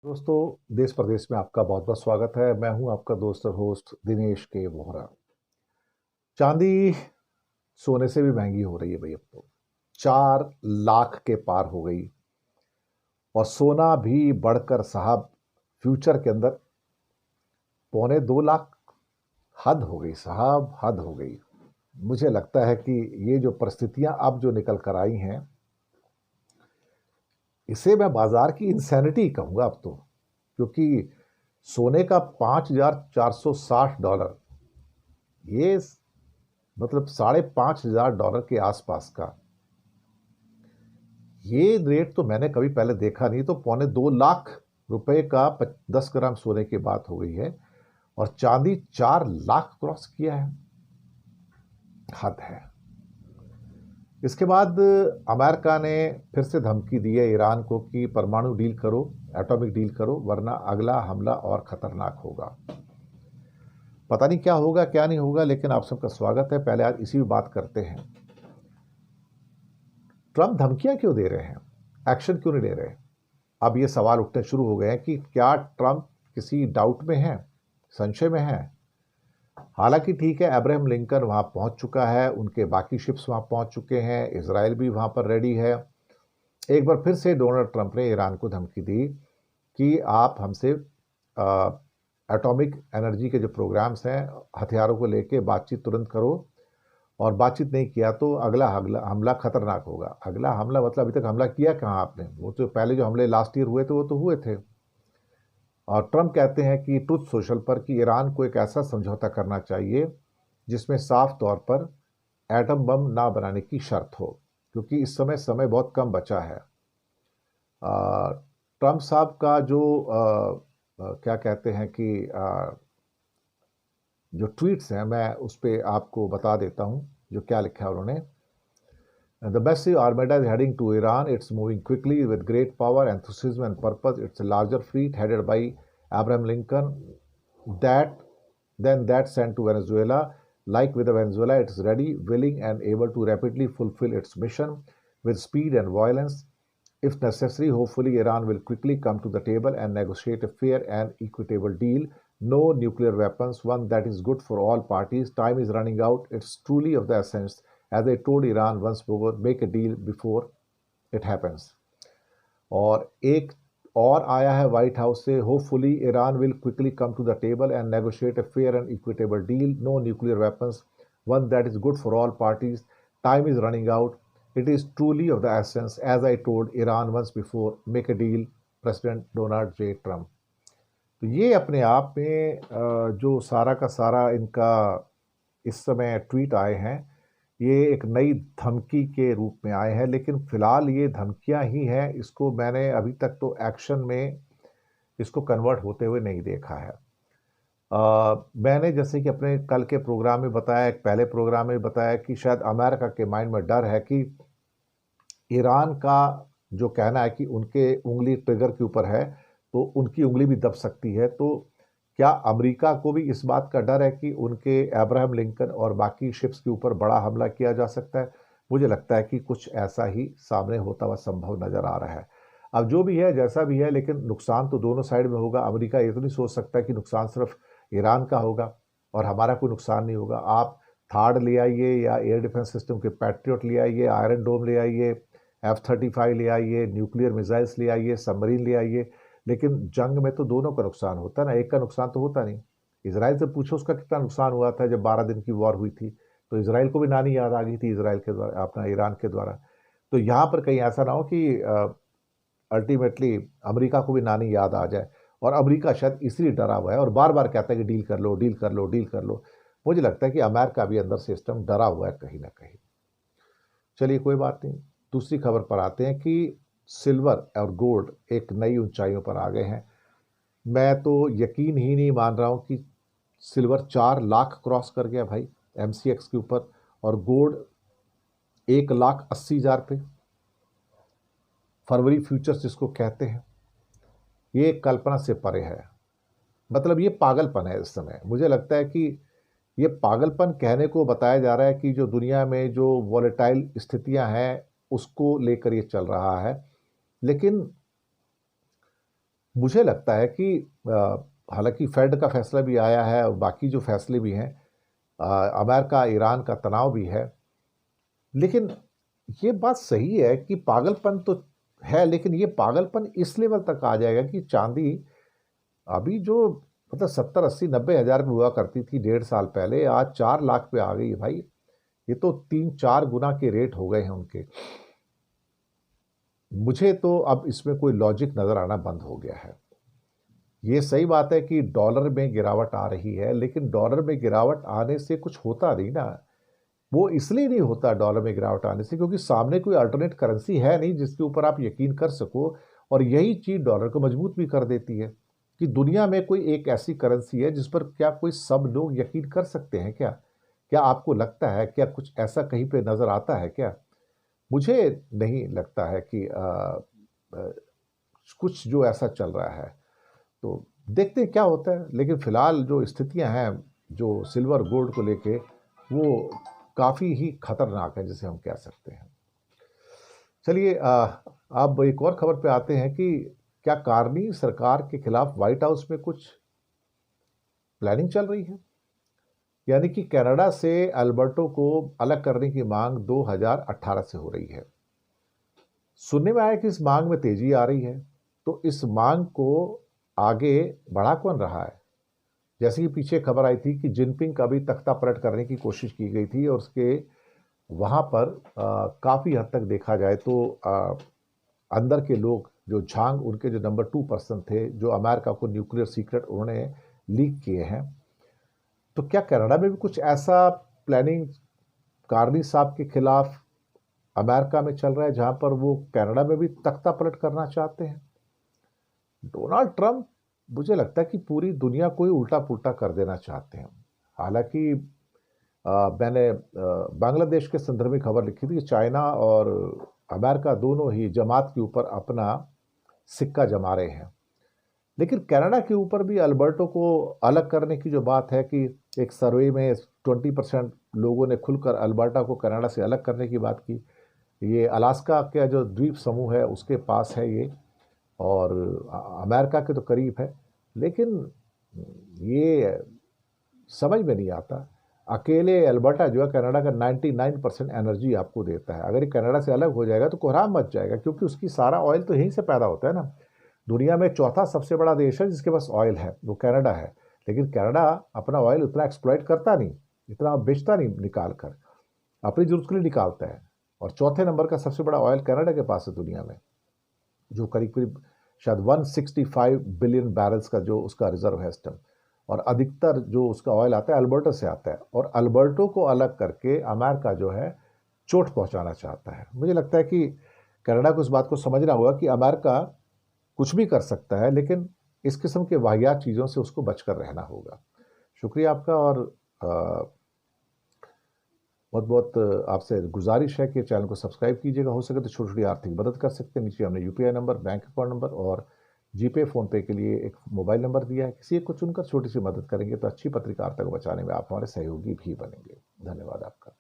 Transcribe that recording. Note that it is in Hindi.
दोस्तों, देश प्रदेश में आपका बहुत बहुत स्वागत है। मैं हूं आपका दोस्त और होस्ट दिनेश के वोहरा। चांदी सोने से भी महंगी हो रही है भाई। अब तो 4 लाख के पार हो गई और सोना भी बढ़कर साहब फ्यूचर के अंदर 2.25 लाख। हद हो गई साहब, हद हो गई। मुझे लगता है कि ये जो परिस्थितियां अब जो निकल कर आई हैं, इसे मैं बाजार की इंसैनिटी कहूंगा अब तो। क्योंकि सोने का $5,460, ये मतलब $5,500 के आसपास का ये रेट तो मैंने कभी पहले देखा नहीं। तो 2.25 लाख रुपए का 10 ग्राम सोने की बात हो गई है और चांदी 4 लाख क्रॉस किया है। हद है। इसके बाद अमेरिका ने फिर से धमकी दी है ईरान को कि परमाणु डील करो, एटॉमिक डील करो, वरना अगला हमला और खतरनाक होगा। पता नहीं क्या होगा क्या नहीं होगा, लेकिन आप सबका स्वागत है। पहले आज इसी बात करते हैं। ट्रंप धमकियां क्यों दे रहे हैं, एक्शन क्यों नहीं ले रहे? अब ये सवाल उठने शुरू हो गए हैं कि क्या ट्रंप किसी डाउट में है, संशय में है। हालांकि ठीक है, अब्राहम लिंकन वहां पहुंच चुका है, उनके बाकी शिप्स वहां पहुंच चुके हैं, इजराइल भी वहां पर रेडी है। एक बार फिर से डोनाल्ड ट्रंप ने ईरान को धमकी दी कि आप हमसे एटॉमिक एनर्जी के जो प्रोग्राम्स हैं, हथियारों को लेके बातचीत तुरंत करो, और बातचीत नहीं किया तो अगला हमला खतरनाक होगा। अगला हमला मतलब अभी तक हमला किया कहाँ आपने? वो तो पहले जो हमले लास्ट ईयर हुए थे वो तो हुए थे। और ट्रंप कहते हैं कि ट्रुथ सोशल पर कि ईरान को एक ऐसा समझौता करना चाहिए जिसमें साफ तौर पर एटम बम ना बनाने की शर्त हो, क्योंकि इस समय बहुत कम बचा है। ट्रंप साहब का जो क्या कहते हैं कि जो ट्वीट्स हैं, मैं उस पर आपको बता देता हूं जो क्या लिखा है उन्होंने। The massive armada is heading to Iran. It's moving quickly with great power, enthusiasm, and purpose. It's a larger fleet headed by Abraham Lincoln that that sent to Venezuela. Like with Venezuela, it is ready, willing, and able to rapidly fulfill its mission with speed and violence. If necessary, hopefully Iran will quickly come to the table and negotiate a fair and equitable deal. No nuclear weapons, one that is good for all parties. Time is running out. It's truly of the essence. As I told Iran once before, make a deal before it happens. और एक और आया है व्हाइट हाउस से, hopefully Iran will quickly come to the table and negotiate a fair and equitable deal, no nuclear weapons, one that is good for all parties. Time is running out. It is truly of the essence. As I told Iran once before, make a deal. President Donald J. Trump. तो ये अपने आप में जो सारा का सारा इनका इस समय ट्वीट आए हैं, ये एक नई धमकी के रूप में आए हैं। लेकिन फिलहाल ये धमकियां ही हैं, इसको मैंने अभी तक तो एक्शन में इसको कन्वर्ट होते हुए नहीं देखा है। मैंने जैसे कि अपने कल के प्रोग्राम में बताया, एक पहले प्रोग्राम में बताया कि शायद अमेरिका के माइंड में डर है कि ईरान का जो कहना है कि उनके उंगली ट्रिगर के ऊपर है, तो उनकी उंगली भी दब सकती है। तो क्या अमेरिका को भी इस बात का डर है कि उनके अब्राहम लिंकन और बाकी शिप्स के ऊपर बड़ा हमला किया जा सकता है? मुझे लगता है कि कुछ ऐसा ही सामने होता हुआ संभव नजर आ रहा है। अब जो भी है, जैसा भी है, लेकिन नुकसान तो दोनों साइड में होगा। अमेरिका ये तो नहीं सोच सकता कि नुकसान सिर्फ ईरान का होगा और हमारा कोई नुकसान नहीं होगा। आप थार्ड ले आइए या एयर डिफेंस सिस्टम के पैट्रियट ले आइए, आयरन डोम ले आइए, F-35 ले आइए, न्यूक्लियर मिसाइल्स ले आइए, सबमरीन ले आइए, लेकिन जंग में तो दोनों का नुकसान होता है ना, एक का नुकसान तो होता नहीं। इसराइल से पूछो उसका कितना नुकसान हुआ था जब 12 दिन की वॉर हुई थी, तो इसराइल को भी नानी याद आ गई थी इसराइल के द्वारा, अपना ईरान के द्वारा। तो यहाँ पर कहीं ऐसा ना हो कि अल्टीमेटली अमेरिका को भी नानी याद आ जाए, और अमेरिका शायद इसलिए डरा हुआ है और बार बार कहता है कि डील कर लो, डील कर लो, डील कर लो। मुझे लगता है कि अमेरिका भी अंदर सिस्टम डरा हुआ है कहीं ना कहीं। चलिए कोई बात नहीं, दूसरी खबर पर आते हैं कि सिल्वर और गोल्ड एक नई ऊंचाइयों पर आ गए हैं। मैं तो यकीन ही नहीं मान रहा हूं कि सिल्वर 4 लाख क्रॉस कर गया भाई MCX के ऊपर, और गोल्ड 1,80,000 पे। फरवरी फ्यूचर्स जिसको कहते हैं, ये कल्पना से परे है। मतलब ये पागलपन है इस समय। मुझे लगता है कि ये पागलपन कहने को बताया जा रहा है कि जो दुनिया में जो वॉलेटाइल स्थितियां हैं उसको लेकर ये चल रहा है। लेकिन मुझे लगता है कि हालांकि फेड का फैसला भी आया है और बाकी जो फैसले भी हैं, अमेरिका ईरान का तनाव भी है, लेकिन ये बात सही है कि पागलपन तो है, लेकिन ये पागलपन इस लेवल तक आ जाएगा कि चांदी अभी जो मतलब 70 80 90 हज़ार में हुआ करती थी 1.5 साल पहले, आज 4 लाख पे आ गई है भाई। ये तो 3 4 गुना के रेट हो गए हैं उनके। मुझे तो अब इसमें कोई लॉजिक नजर आना बंद हो गया है। ये सही बात है कि डॉलर में गिरावट आ रही है, लेकिन डॉलर में गिरावट आने से कुछ होता नहीं ना। वो इसलिए नहीं होता डॉलर में गिरावट आने से क्योंकि सामने कोई अल्टरनेट करेंसी है नहीं जिसके ऊपर आप यकीन कर सको। और यही चीज डॉलर को मजबूत भी कर देती है कि दुनिया में कोई एक ऐसी करेंसी है जिस पर क्या कोई सब लोग यकीन कर सकते हैं क्या? क्या आपको लगता है, क्या कुछ ऐसा कहीं पे नजर आता है क्या? मुझे नहीं लगता है कि अ, कुछ जो ऐसा चल रहा है। तो देखते हैं क्या होता है, लेकिन फिलहाल जो स्थितियां हैं जो सिल्वर गोल्ड को लेके, वो काफ़ी ही खतरनाक है जिसे हम कह सकते हैं। चलिए अब एक और खबर पे आते हैं कि क्या कार्नी सरकार के खिलाफ व्हाइट हाउस में कुछ प्लानिंग चल रही है। यानी कि कनाडा से अल्बर्टो को अलग करने की मांग 2018 से हो रही है। सुनने में आया कि इस मांग में तेजी आ रही है, तो इस मांग को आगे बढ़ा कौन रहा है? जैसे कि पीछे खबर आई थी कि जिनपिंग का भी तख्ता पलट करने की कोशिश की गई थी और उसके वहाँ पर काफ़ी हद तक देखा जाए तो अंदर के लोग जो झांग उनके जो नंबर 2 पर्सन थे जो अमेरिका को न्यूक्लियर सीक्रेट उन्होंने लीक किए हैं। तो क्या कनाडा में भी कुछ ऐसा प्लानिंग कार्नी साहब के खिलाफ अमेरिका में चल रहा है जहां पर वो कनाडा में भी तख्ता पलट करना चाहते हैं? डोनाल्ड ट्रंप मुझे लगता है कि पूरी दुनिया को ही उल्टा पुल्टा कर देना चाहते हैं। हालांकि मैंने बांग्लादेश के संदर्भ में खबर लिखी थी कि चाइना और अमेरिका दोनों ही जमात के ऊपर अपना सिक्का जमा रहे हैं। लेकिन कनाडा के ऊपर भी अल्बर्टो को अलग करने की जो बात है कि एक सर्वे में 20% लोगों ने खुलकर अल्बर्टा को कनाडा से अलग करने की बात की। ये अलास्का का जो द्वीप समूह है उसके पास है ये, और अमेरिका के तो करीब है। लेकिन ये समझ में नहीं आता, अकेले अल्बर्टा जो है कनाडा का 99% एनर्जी आपको देता है। अगर ये कनाडा से अलग हो जाएगा तो कोहराम मच जाएगा, क्योंकि उसकी सारा ऑयल तो यहीं से पैदा होता है ना। दुनिया में चौथा सबसे बड़ा देश है जिसके पास ऑयल है, वो कनाडा है। लेकिन कनाडा अपना ऑयल उतना एक्सप्लॉइट करता नहीं, इतना बेचता नहीं, निकाल कर अपनी जरूरत के लिए निकालता है। और चौथे नंबर का सबसे बड़ा ऑयल कनाडा के पास है दुनिया में, जो करीब करीब शायद 165 बिलियन बैरल्स का जो उसका रिजर्व है इस टाइम। और अधिकतर जो उसका ऑयल आता है अल्बर्टा से आता है, और अल्बर्टो को अलग करके अमेरिका जो है चोट पहुंचाना चाहता है। मुझे लगता है कि कनाडा को इस बात को समझना होगा कि अमेरिका कुछ भी कर सकता है, लेकिन इस किस्म के वाहियात चीज़ों से उसको बचकर रहना होगा। शुक्रिया आपका, और बहुत बहुत आपसे गुजारिश है कि चैनल को सब्सक्राइब कीजिएगा। हो सके तो छोटी छोटी आर्थिक मदद कर सकते हैं। नीचे हमने UPI number, bank account number और जीपे फ़ोनपे के लिए एक मोबाइल नंबर दिया है। किसी एक को चुनकर छोटी सी मदद करेंगे तो अच्छी पत्रकारिता को बचाने में आप हमारे सहयोगी भी बनेंगे। धन्यवाद आपका।